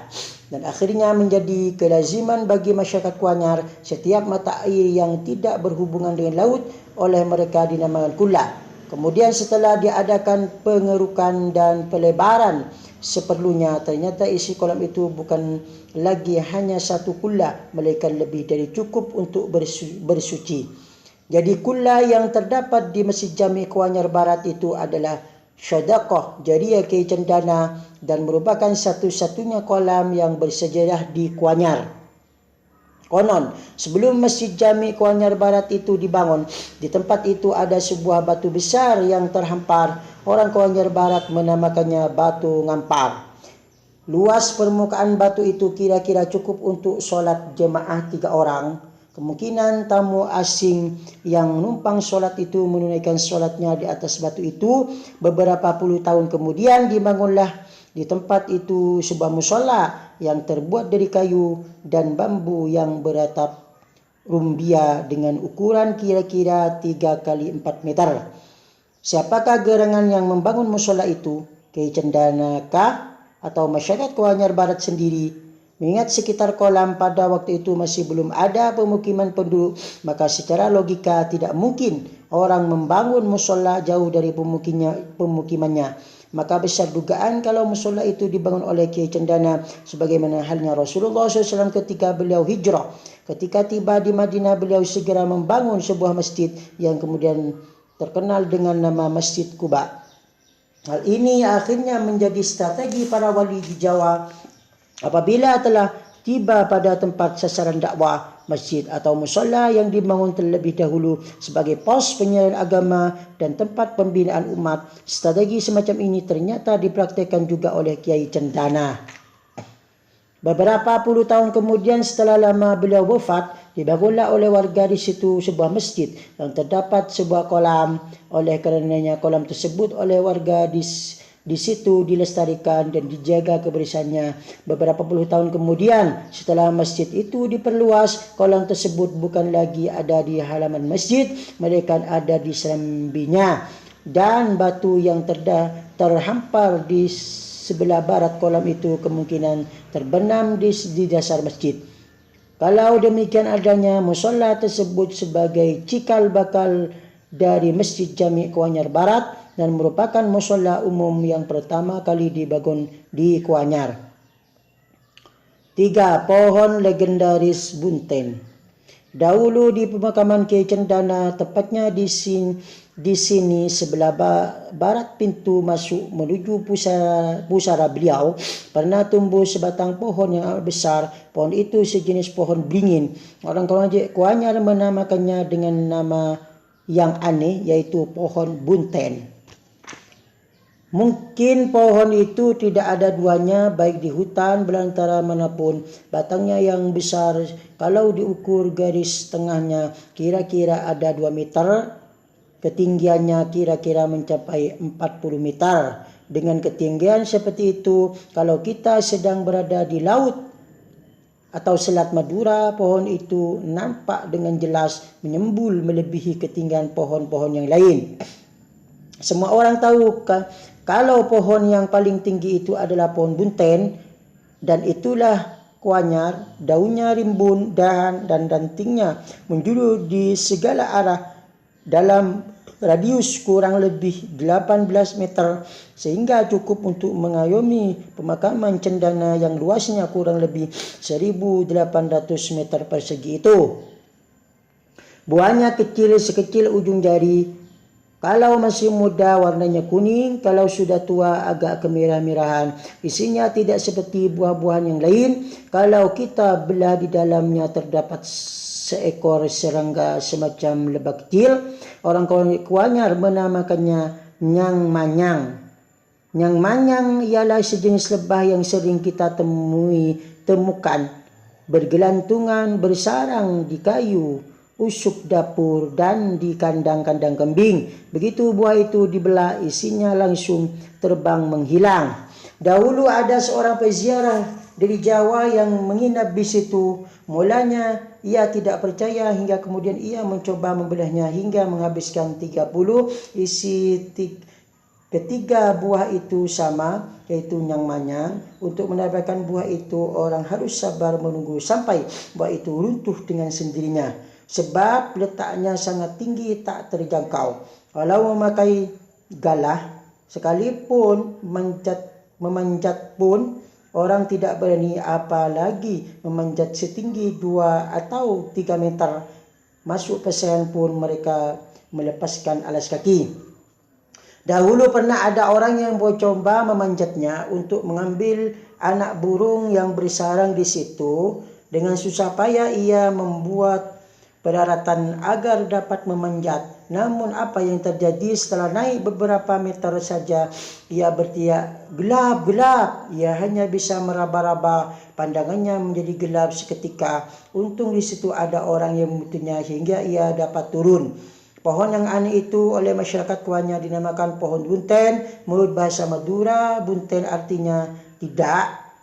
Dan akhirnya menjadi kelaziman bagi masyarakat Kuanyar, setiap mata air yang tidak berhubungan dengan laut oleh mereka dinamakan kula. Kemudian setelah diadakan pengerukan dan pelebaran seperlunya, ternyata isi kolam itu bukan lagi hanya 1 kula, melainkan lebih dari cukup untuk bersuci. Jadi kula yang terdapat di Masjid Jami Kuanyar Barat itu adalah sedekah jariyah Kiai Cendana dan merupakan satu-satunya kolam yang bersejarah di Kuanyar. Konon, sebelum Masjid Jami Kuanyar Barat itu dibangun, di tempat itu ada sebuah batu besar yang terhampar. Orang Kuanyar Barat menamakannya Batu Ngampar. Luas permukaan batu itu kira-kira cukup untuk sholat jemaah 3 orang. Kemungkinan tamu asing yang numpang sholat itu menunaikan sholatnya di atas batu itu. Beberapa puluh tahun kemudian dibangunlah di tempat itu sebuah musola yang terbuat dari kayu dan bambu yang beratap rumbia dengan ukuran kira-kira 3 kali 4 meter. Siapakah gerangan yang membangun musola itu? Kiai Cendana kah atau masyarakat Kuanyar Barat sendiri? Mengingat sekitar kolam pada waktu itu masih belum ada pemukiman penduduk, maka secara logika tidak mungkin orang membangun musola jauh dari pemukimannya. Maka besar dugaan kalau musola itu dibangun oleh Kiai Cendana, sebagaimana halnya Rasulullah SAW ketika beliau hijrah. Ketika tiba di Madinah, beliau segera membangun sebuah masjid yang kemudian terkenal dengan nama Masjid Kuba. Hal ini akhirnya menjadi strategi para wali di Jawa apabila telah tiba pada tempat sasaran dakwah, masjid atau musola yang dibangun terlebih dahulu sebagai pos penyiaran agama dan tempat pembinaan umat. Strategi semacam ini ternyata dipraktikkan juga oleh Kiai Cendana. Beberapa puluh tahun kemudian setelah lama beliau wafat, dibangunlah oleh warga di situ sebuah masjid yang terdapat sebuah kolam. Oleh karenanya kolam tersebut oleh warga di situ dilestarikan dan dijaga kebersihannya. Beberapa puluh tahun kemudian setelah masjid itu diperluas, kolam tersebut bukan lagi ada di halaman masjid, melainkan ada di serambinya, dan batu yang terhampar di sebelah barat kolam itu kemungkinan terbenam di dasar masjid. Kalau demikian adanya musola tersebut sebagai cikal bakal dari Masjid Jami' Kuanyar Barat dan merupakan musola umum yang pertama kali dibangun di Kuanyar. 3. Pohon legendaris Bunten. Dahulu di pemakaman Kiai Cendana, tepatnya di sini sebelah barat pintu masuk menuju pusara beliau, pernah tumbuh sebatang pohon yang amat besar. Pohon itu sejenis pohon beringin. Orang Kuanyar menamakannya dengan nama yang aneh, yaitu pohon Bunten. Mungkin pohon itu tidak ada duanya baik di hutan belantara manapun. Batangnya yang besar, kalau diukur garis tengahnya kira-kira ada 2 meter. Ketinggiannya kira-kira mencapai 40 meter. Dengan ketinggian seperti itu, kalau kita sedang berada di laut atau Selat Madura, pohon itu nampak dengan jelas menyembul melebihi ketinggian pohon-pohon yang lain. Semua orang tahu kalau pohon yang paling tinggi itu adalah pohon Bunten, dan itulah Kuanyar. Daunnya rimbun dan rantingnya menjulur di segala arah dalam radius kurang lebih 18 meter, sehingga cukup untuk mengayomi pemakaman Cendana yang luasnya kurang lebih 1.800 meter persegi itu. Buahnya kecil sekecil ujung jari. Kalau masih muda warnanya kuning, kalau sudah tua agak kemerah-merahan. Isinya tidak seperti buah-buahan yang lain. Kalau kita belah di dalamnya terdapat seekor serangga semacam lebah kecil. Orang Kuanyar menamakannya nyang manyang. Nyang manyang ialah sejenis lebah yang sering kita temukan bergelantungan bersarang di kayu, usuk dapur, dan di kandang-kandang kambing. Begitu buah itu dibelah, isinya langsung terbang menghilang. Dahulu ada seorang peziarah dari Jawa yang menginap di situ. Mulanya ia tidak percaya, hingga kemudian ia mencoba membelahnya hingga menghabiskan 30. Isi ketiga buah itu sama, yaitu nyang manyang. Untuk mendapatkan buah itu, orang harus sabar menunggu sampai buah itu runtuh dengan sendirinya, sebab letaknya sangat tinggi, tak terjangkau. Kalau memakai galah sekalipun memanjat pun orang tidak berani, apalagi memanjat setinggi 2 atau 3 meter. Masuk pesanan pun mereka melepaskan alas kaki. Dahulu pernah ada orang yang mencoba memanjatnya untuk mengambil anak burung yang bersarang di situ. Dengan susah payah ia membuat peralatan agar dapat memanjat. Namun apa yang terjadi setelah naik beberapa meter saja, ia berteriak, "Gelap, gelap!" Ia hanya bisa meraba-raba, pandangannya menjadi gelap seketika. Untung di situ ada orang yang membantunya hingga ia dapat turun. Pohon yang aneh itu oleh masyarakat Kuanyar dinamakan pohon Bunten. Menurut bahasa Madura, Bunten artinya tidak.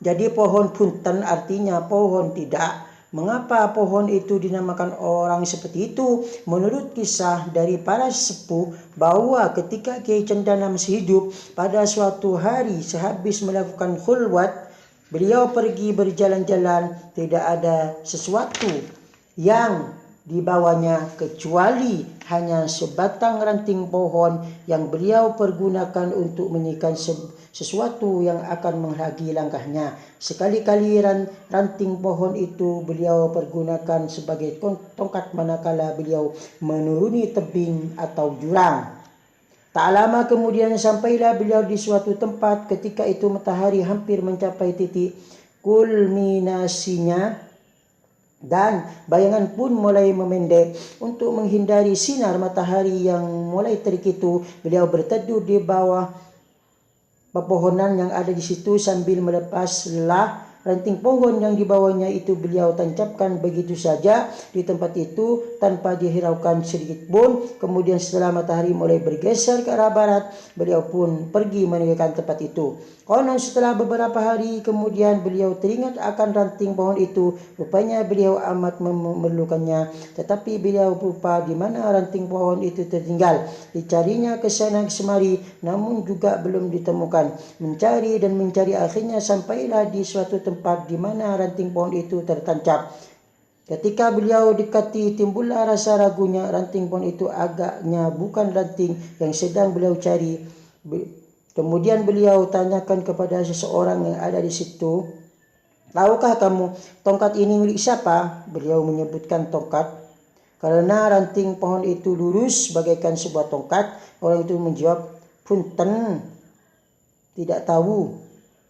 Jadi pohon Bunten artinya pohon tidak. Mengapa pohon itu dinamakan orang seperti itu? Menurut kisah dari para sepuh bahwa ketika Kiai Cendana masih hidup, pada suatu hari sehabis melakukan khulwat, beliau pergi berjalan-jalan. Tidak ada sesuatu yang dibawanya kecuali hanya sebatang ranting pohon yang beliau pergunakan untuk menyikat sesuatu yang akan menghalangi langkahnya. Sekali-kali ranting pohon itu beliau pergunakan sebagai tongkat manakala beliau menuruni tebing atau jurang. Tak lama kemudian sampailah beliau di suatu tempat. Ketika itu matahari hampir mencapai titik kulminasinya dan bayangan pun mulai memendek. Untuk menghindari sinar matahari yang mulai terik itu, beliau berteduh di bawah pepohonan yang ada di situ sambil melepaslah ranting pohon yang dibawanya itu. Beliau tancapkan begitu saja di tempat itu tanpa dihiraukan sedikit pun. Kemudian setelah matahari mulai bergeser ke arah barat, beliau pun pergi meninggalkan tempat itu. Konon setelah beberapa hari kemudian beliau teringat akan ranting pohon itu. Rupanya beliau amat memerlukannya, tetapi beliau lupa di mana ranting pohon itu tertinggal. Dicarinya ke sana kemari, namun juga belum ditemukan. Mencari dan mencari, akhirnya sampailah di suatu tempat tempat di mana ranting pohon itu tertancap. Ketika beliau dekati, timbullah rasa ragunya. Ranting pohon itu agaknya bukan ranting yang sedang beliau cari. Kemudian beliau tanyakan kepada seseorang yang ada di situ, "Tahukah kamu tongkat ini milik siapa?" Beliau menyebutkan tongkat. Karena ranting pohon itu lurus bagaikan sebuah tongkat, orang itu menjawab, "Punten, tidak tahu."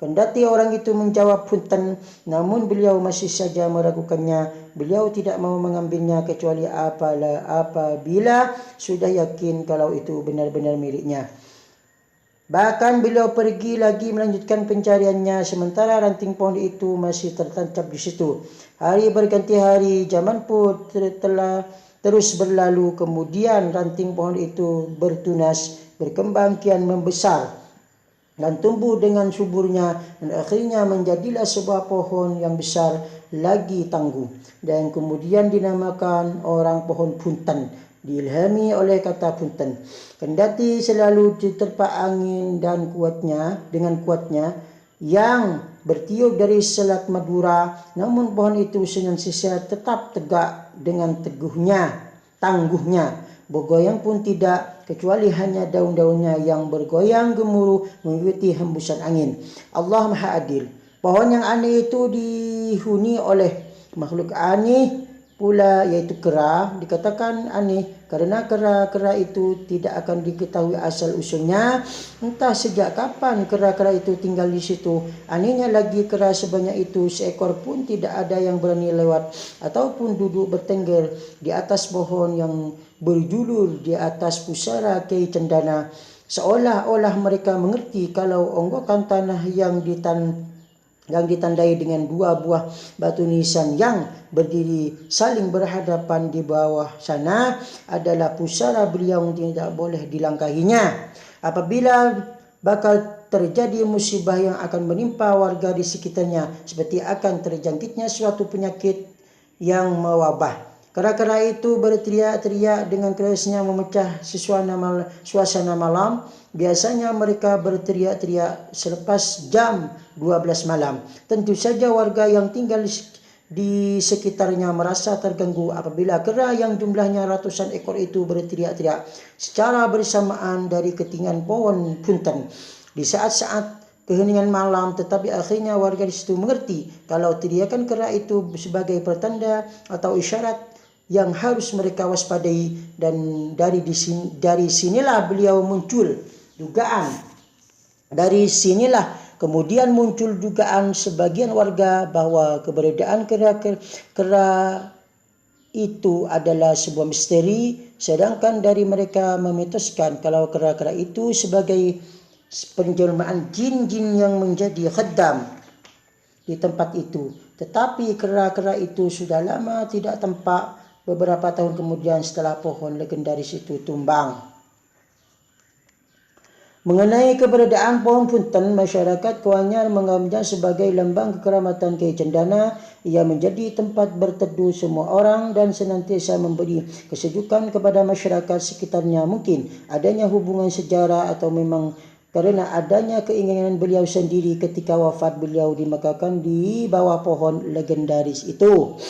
Kendati orang itu menjawab punten, namun beliau masih saja meragukannya. Beliau tidak mau mengambilnya kecuali apabila sudah yakin kalau itu benar-benar miliknya. Bahkan beliau pergi lagi melanjutkan pencariannya sementara ranting pohon itu masih tertancap di situ. Hari berganti hari, zaman pun telah terus berlalu. Kemudian ranting pohon itu bertunas, berkembang kian membesar dan tumbuh dengan suburnya, dan akhirnya menjadilah sebuah pohon yang besar lagi tangguh, dan kemudian dinamakan orang pohon punten, diilhami oleh kata punten. Kendati selalu diterpa angin dan dengan kuatnya yang bertiup dari Selat Madura, namun pohon itu senantiasa tetap tegak dengan tangguhnya. Bergoyang pun tidak, kecuali hanya daun-daunnya yang bergoyang gemuruh mengikuti hembusan angin. Allah Maha Adil. Pohon yang aneh itu dihuni oleh makhluk aneh pula, yaitu kera. Dikatakan aneh karena kera-kera itu tidak akan diketahui asal-usulnya. Entah sejak kapan kera-kera itu tinggal di situ. Anehnya lagi, kera sebanyak itu seekor pun tidak ada yang berani lewat ataupun duduk bertengger di atas pohon yang berjulur di atas pusara Kiai Cendana, seolah-olah mereka mengerti kalau onggokan tanah yang ditandai dengan dua buah batu nisan yang berdiri saling berhadapan di bawah sana adalah pusara beliau yang tidak boleh dilangkahinya. Apabila bakal terjadi musibah yang akan menimpa warga di sekitarnya, seperti akan terjangkitnya suatu penyakit yang mewabah. Kera-kera itu berteriak-teriak dengan kerasnya memecah suasana malam. Biasanya mereka berteriak-teriak selepas jam 12 malam. Tentu saja warga yang tinggal di sekitarnya merasa terganggu apabila kera yang jumlahnya ratusan ekor itu berteriak-teriak secara bersamaan dari ketinggian pohon punten di saat-saat keheningan malam. Tetapi akhirnya warga di situ mengerti kalau teriakan kera itu sebagai pertanda atau isyarat yang harus mereka waspadai, dan dari sinilah beliau muncul dugaan. Dari sinilah kemudian muncul dugaan sebagian warga bahwa keberadaan kera itu adalah sebuah misteri, sedangkan dari mereka memitoskan kalau kera-kera itu sebagai penjelmaan jin-jin yang menjadi khaddam di tempat itu. Tetapi kera-kera itu sudah lama tidak tampak. Beberapa tahun kemudian setelah pohon legendaris itu tumbang. Mengenai keberadaan pohon punten, masyarakat Kuanyar menganggapnya sebagai lambang kekeramatan Kiai Cendana. Ia menjadi tempat berteduh semua orang dan senantiasa memberi kesejukan kepada masyarakat sekitarnya. Mungkin adanya hubungan sejarah atau memang karena adanya keinginan beliau sendiri ketika wafat beliau dimakakan di bawah pohon legendaris itu.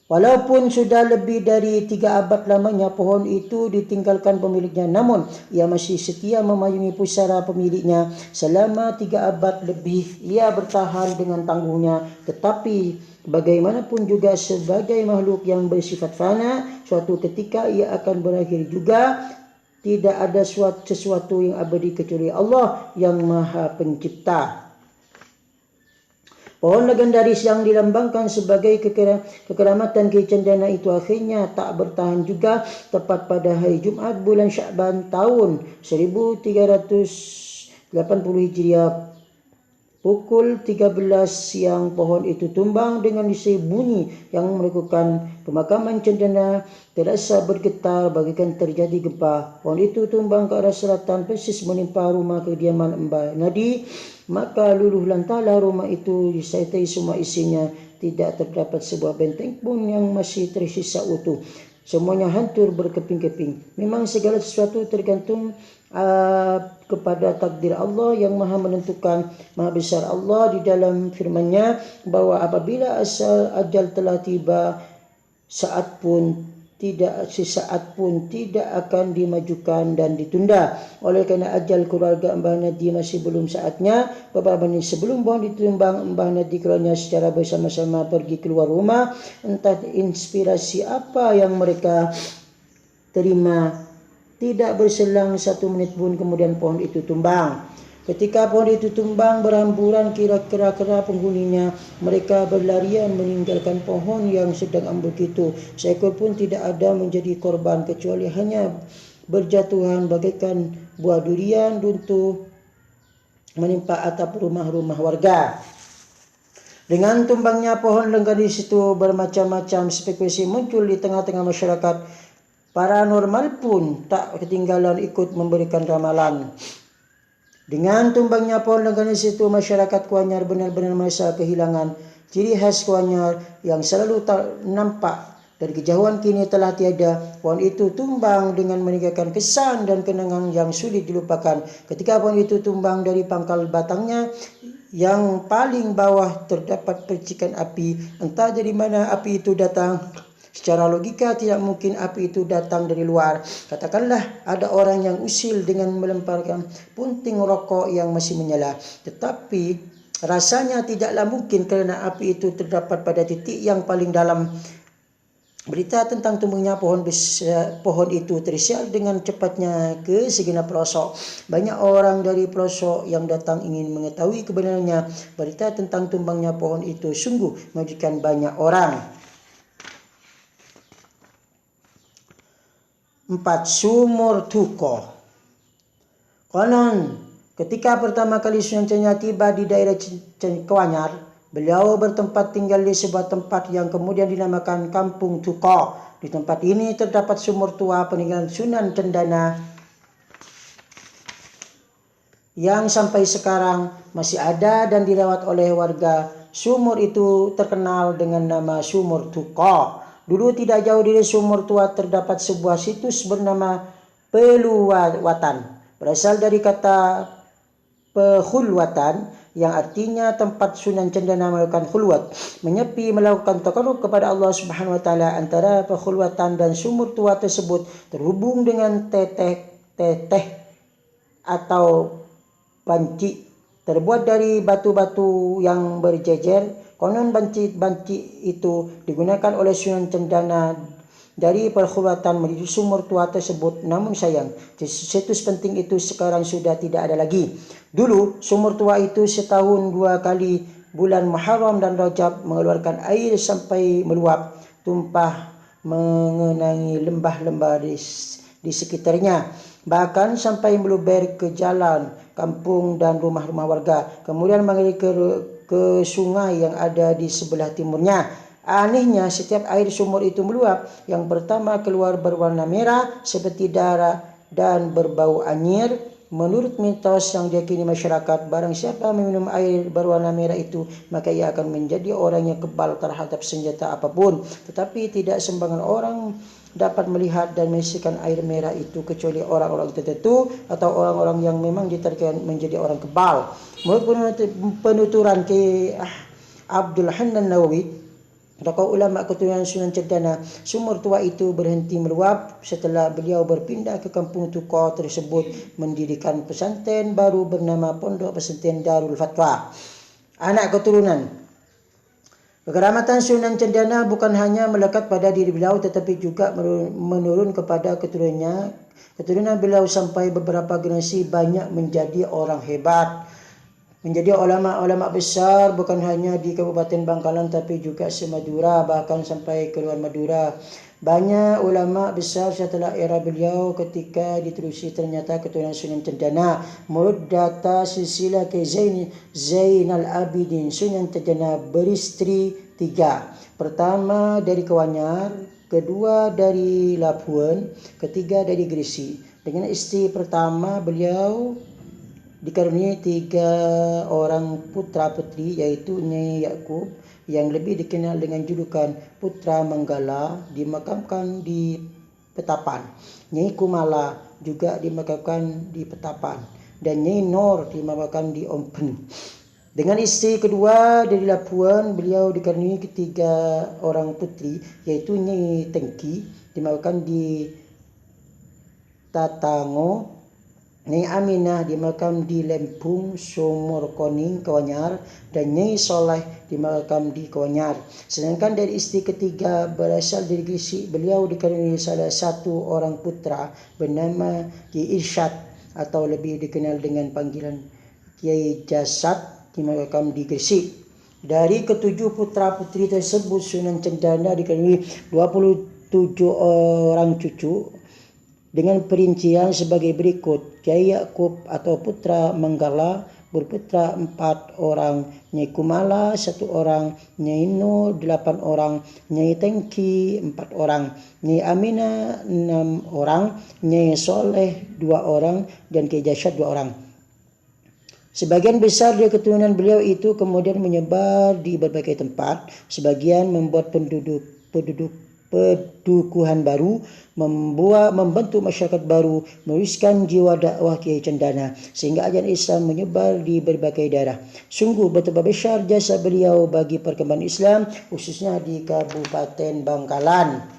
Walaupun sudah lebih dari 3 abad lamanya pohon itu ditinggalkan pemiliknya, namun ia masih setia memayungi pusara pemiliknya. Selama 3 abad lebih ia bertahan dengan tangguhnya. Tetapi bagaimanapun juga sebagai makhluk yang bersifat fana, suatu ketika ia akan berakhir juga. Tidak ada sesuatu yang abadi kecuali Allah yang Maha Pencipta. Pohon legendaris yang dilambangkan sebagai kekeramatan Kiai Cendana itu akhirnya tak bertahan juga. Tepat pada hari Jumat bulan Sya'ban tahun 1380 Hijriah pukul 13 siang, pohon itu tumbang dengan disertai bunyi yang melakukan pemakaman Cendana terasa bergetar bagaikan terjadi gempa. Pohon itu tumbang ke arah selatan persis menimpa rumah kediaman Mbah Nadi. Maka luluh lantalah rumah itu disertai semua isinya. Tidak terdapat sebuah benteng pun yang masih tersisa utuh. semuanya hancur berkeping-keping. Memang segala sesuatu tergantung kepada takdir Allah yang maha menentukan. Maha besar Allah di dalam firman-Nya bahwa apabila ajal telah tiba, sesaat pun tidak akan dimajukan dan ditunda. Oleh kerana ajal keluarga Mbah Nadi masih belum saatnya, beberapa menit sebelum pohon ditumbang, Mbah Nadi keluarnya secara bersama-sama pergi keluar rumah. Entah inspirasi apa yang mereka terima, tidak berselang 1 menit pun kemudian pohon itu tumbang. Ketika pohon itu tumbang berhamburan kira-kira penghuninya, mereka berlarian meninggalkan pohon yang sedang ambruk itu. Seekor pun tidak ada menjadi korban, kecuali hanya berjatuhan bagaikan buah durian runtuh menimpa atap rumah-rumah warga. Dengan tumbangnya pohon lengkar di situ, bermacam-macam spekulasi muncul di tengah-tengah masyarakat. Paranormal pun tak ketinggalan ikut memberikan ramalan. Dengan tumbangnya pohon lengkar di situ, masyarakat Kuanyar benar-benar merasa kehilangan ciri khas Kuanyar yang selalu tak nampak dari kejauhan kini telah tiada. Pohon itu tumbang dengan meninggalkan kesan dan kenangan yang sulit dilupakan. Ketika pohon itu tumbang, dari pangkal batangnya yang paling bawah terdapat percikan api. Entah dari mana api itu datang. Secara logika tidak mungkin api itu datang dari luar. Katakanlah ada orang yang usil dengan melemparkan punting rokok yang masih menyala. Tetapi rasanya tidaklah mungkin kerana api itu terdapat pada titik yang paling dalam. Berita tentang tumbuhnya pohon itu tersiar dengan cepatnya ke segenap pelosok. Banyak orang dari pelosok yang datang ingin mengetahui kebenarannya. Berita tentang tumbangnya pohon itu sungguh mengejutkan banyak orang. 4. Sumur Tuko. Konon, ketika pertama kali Sunan Chenya tiba di daerah Kuanyar, beliau bertempat tinggal di sebuah tempat yang kemudian dinamakan Kampung Tuko. Di tempat ini terdapat sumur tua peninggalan Sunan Cendana yang sampai sekarang masih ada dan dirawat oleh warga. Sumur itu terkenal dengan nama Sumur Tuko. Dulu tidak jauh dari sumur tua terdapat sebuah situs bernama Peluwatan. Berasal dari kata Pehulwatan yang artinya tempat Sunan Cendana melakukan khulwat, menyepi, melakukan takarrub kepada Allah Subhanahu wa taala. Antara Pehulwatan dan sumur tua tersebut terhubung dengan teteh atau banci terbuat dari batu-batu yang berjejer. Konon banci itu digunakan oleh Sunan Cendana dari perkhidmatan menuju sumur tua tersebut. Namun sayang, situs penting itu sekarang sudah tidak ada lagi. Dulu sumur tua itu setahun 2 kali, bulan Muharram dan Rajab, mengeluarkan air sampai meluap, tumpah mengenangi lembah-lembah di sekitarnya, bahkan sampai meluber ke jalan kampung dan rumah-rumah warga, kemudian mengalir ke sungai yang ada di sebelah timurnya. Anehnya, setiap air sumur itu meluap, yang pertama keluar berwarna merah seperti darah dan berbau anyir. Menurut mitos yang diyakini masyarakat, barang siapa meminum air berwarna merah itu, maka ia akan menjadi orang yang kebal terhadap senjata apapun. Tetapi tidak sembarangan orang dapat melihat dan menyaksikan air merah itu, kecuali orang-orang tertentu atau orang-orang yang memang ditakdirkan menjadi orang kebal. Menurut penuturan Ki Abdul Hanan Nawawi, tokoh ulama keturunan Sunan Cendana, sumur tua itu berhenti meluap setelah beliau berpindah ke kampung Tuko tersebut, mendirikan pesantren baru bernama Pondok Pesantren Darul Fatwa. Anak keturunan. Kekeramatan Sunan Cendana bukan hanya melekat pada diri beliau, tetapi juga menurun kepada keturunannya. Keturunan beliau sampai beberapa generasi banyak menjadi orang hebat, menjadi ulama-ulama besar, bukan hanya di Kabupaten Bangkalan tapi juga se-Madura, bahkan sampai keluar Madura. Banyak ulama besar setelah era beliau ketika diterusi ternyata keturunan Sunan Cendana. Menurut data silsilah ke Zainal Abidin, Sunan Cendana beristri 3. Pertama dari Kuanyar, kedua dari Labuan, ketiga dari Gresik. Dengan istri pertama beliau dikaruniai 3 orang putra putri, yaitu Nyai Yakub yang lebih dikenal dengan julukan Putra Manggala dimakamkan di Petapan, Nyai Kumala juga dimakamkan di Petapan, dan Nyai Nor dimakamkan di Ompen. Dengan istri kedua dari Lapuan, beliau dikaruniai 3 orang putri, yaitu Nyai Tengki dimakamkan di Tatango, Nyai Aminah dimakam di Lempung, Sumur Koning, Kawanyar, dan Nyai Soleh dimakam di Kawanyar. Sedangkan dari istri ketiga berasal dari Gresik, beliau dikaruniai salah satu orang putra bernama Kiai Irsyad atau lebih dikenal dengan panggilan Kiai Jasad, dimakam di Gresik. Dari ketujuh putra putri tersebut, Sunan Cendana dikaruniai 27 orang cucu dengan perincian sebagai berikut. Kiai Yakub atau Putra Manggala berputra 4 orang, Nyai Kumala 1 orang, Nyai No 8 orang, Nyai Tengki 4 orang, Nyai Aminah 6 orang, Nyai Soleh 2 orang, dan Kiai Jasad 2 orang. Sebagian besar dari keturunan beliau itu kemudian menyebar di berbagai tempat. Sebagian membuat pedukuhan baru, membentuk masyarakat baru, meneruskan jiwa dakwah Kiai Cendana sehingga ajaran Islam menyebar di berbagai daerah. Sungguh betapa besar jasa beliau bagi perkembangan Islam, khususnya di Kabupaten Bangkalan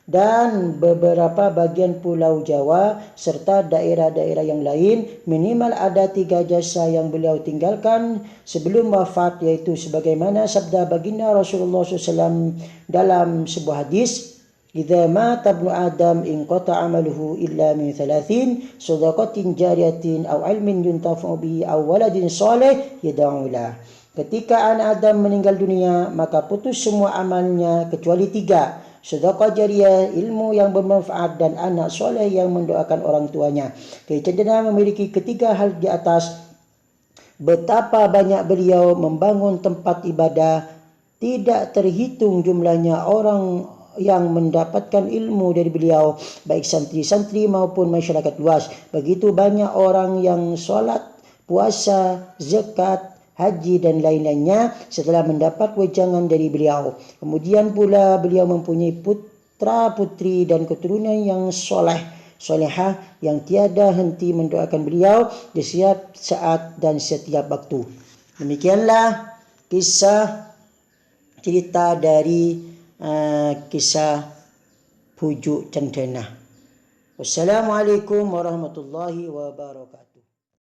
dan beberapa bagian Pulau Jawa serta daerah-daerah yang lain. Minimal ada 3 jasa yang beliau tinggalkan sebelum wafat, yaitu sebagaimana sabda baginda Rasulullah SAW dalam sebuah hadis, "Idza mata ibnu Adam inqata amaluhu illa min 3, shadaqatin jariyatin aw ilmin yuntafa'u bihi aw waladin salih yad'u lah." Ketika anak Adam meninggal dunia, maka putus semua amalnya kecuali 3. Sedekah jariah, ilmu yang bermanfaat, dan anak soleh yang mendoakan orang tuanya. Kiai Cendana memiliki 3 hal di atas. Betapa banyak beliau membangun tempat ibadah, tidak terhitung jumlahnya orang yang mendapatkan ilmu dari beliau, baik santri-santri maupun masyarakat luas. Begitu banyak orang yang sholat, puasa, zakat, haji dan lain-lainnya setelah mendapat wejangan dari beliau. Kemudian pula beliau mempunyai putra putri dan keturunan yang solehah yang tiada henti mendoakan beliau di setiap saat dan setiap waktu. Demikianlah kisah cerita dari kisah Pujuk Cendana. Wassalamualaikum warahmatullahi wabarakatuh.